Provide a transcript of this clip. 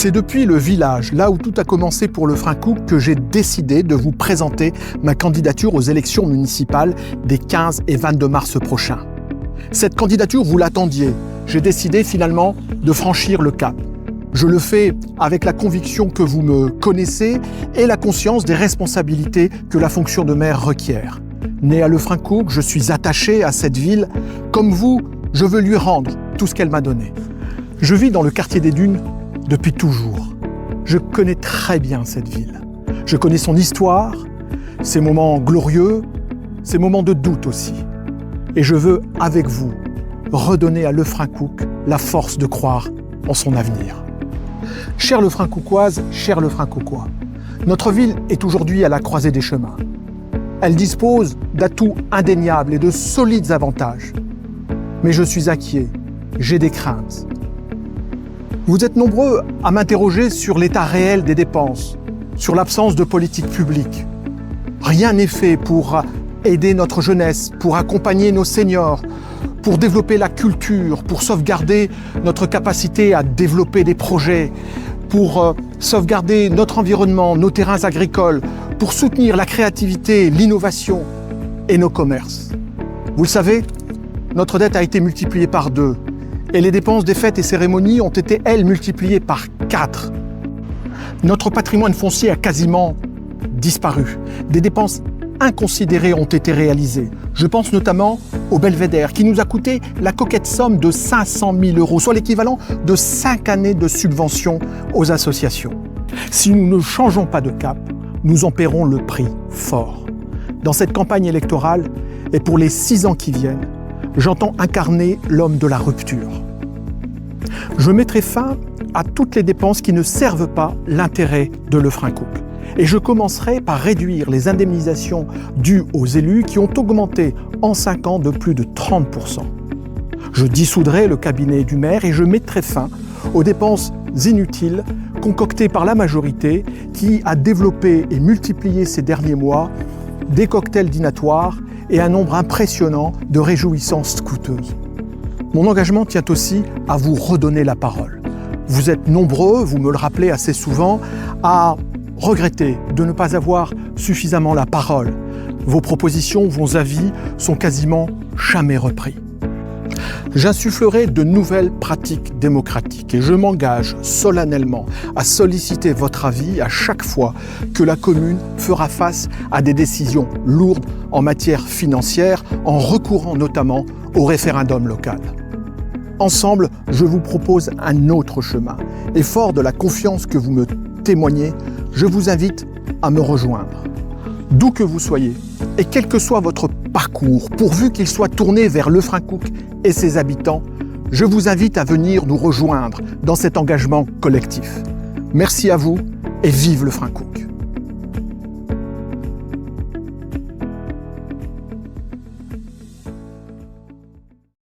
C'est depuis le village, là où tout a commencé pour Lefrancouc, que j'ai décidé de vous présenter ma candidature aux élections municipales des 15 et 22 mars prochains. Cette candidature, vous l'attendiez. J'ai décidé finalement de franchir le cap. Je le fais avec la conviction que vous me connaissez et la conscience des responsabilités que la fonction de maire requiert. Né à Lefrancouc, je suis attaché à cette ville. Comme vous, je veux lui rendre tout ce qu'elle m'a donné. Je vis dans le quartier des Dunes depuis toujours. Je connais très bien cette ville. Je connais son histoire, ses moments glorieux, ses moments de doute aussi. Et je veux, avec vous, redonner à Lefrancouc la force de croire en son avenir. Chère Lefrancoucoise, chers Lefrancoucois, notre ville est aujourd'hui à la croisée des chemins. Elle dispose d'atouts indéniables et de solides avantages. Mais je suis inquiet, j'ai des craintes. Vous êtes nombreux à m'interroger sur l'état réel des dépenses, sur l'absence de politique publique. Rien n'est fait pour aider notre jeunesse, pour accompagner nos seniors, pour développer la culture, pour sauvegarder notre capacité à développer des projets, pour sauvegarder notre environnement, nos terrains agricoles, pour soutenir la créativité, l'innovation et nos commerces. Vous le savez, notre dette a été multipliée par 2. Et les dépenses des fêtes et cérémonies ont été, elles, multipliées par 4. Notre patrimoine foncier a quasiment disparu. Des dépenses inconsidérées ont été réalisées. Je pense notamment au Belvédère, qui nous a coûté la coquette somme de 500 000 €, soit l'équivalent de 5 années de subvention aux associations. Si nous ne changeons pas de cap, nous en paierons le prix fort. Dans cette campagne électorale, et pour les 6 ans qui viennent, j'entends incarner l'homme de la rupture. Je mettrai fin à toutes les dépenses qui ne servent pas l'intérêt de Lefrancouc. Et je commencerai par réduire les indemnisations dues aux élus qui ont augmenté en 5 ans de plus de 30%. Je dissoudrai le cabinet du maire et je mettrai fin aux dépenses inutiles concoctées par la majorité qui a développé et multiplié ces derniers mois des cocktails dînatoires et un nombre impressionnant de réjouissances coûteuses. Mon engagement tient aussi à vous redonner la parole. Vous êtes nombreux, vous me le rappelez assez souvent, à regretter de ne pas avoir suffisamment la parole. Vos propositions, vos avis sont quasiment jamais repris. J'insufflerai de nouvelles pratiques démocratiques et je m'engage solennellement à solliciter votre avis à chaque fois que la commune fera face à des décisions lourdes en matière financière, en recourant notamment au référendum local. Ensemble, je vous propose un autre chemin et fort de la confiance que vous me témoignez, je vous invite à me rejoindre. D'où que vous soyez, et quel que soit votre parcours, pourvu qu'il soit tourné vers Lefrancouc et ses habitants, je vous invite à venir nous rejoindre dans cet engagement collectif. Merci à vous et vive Lefrancouc!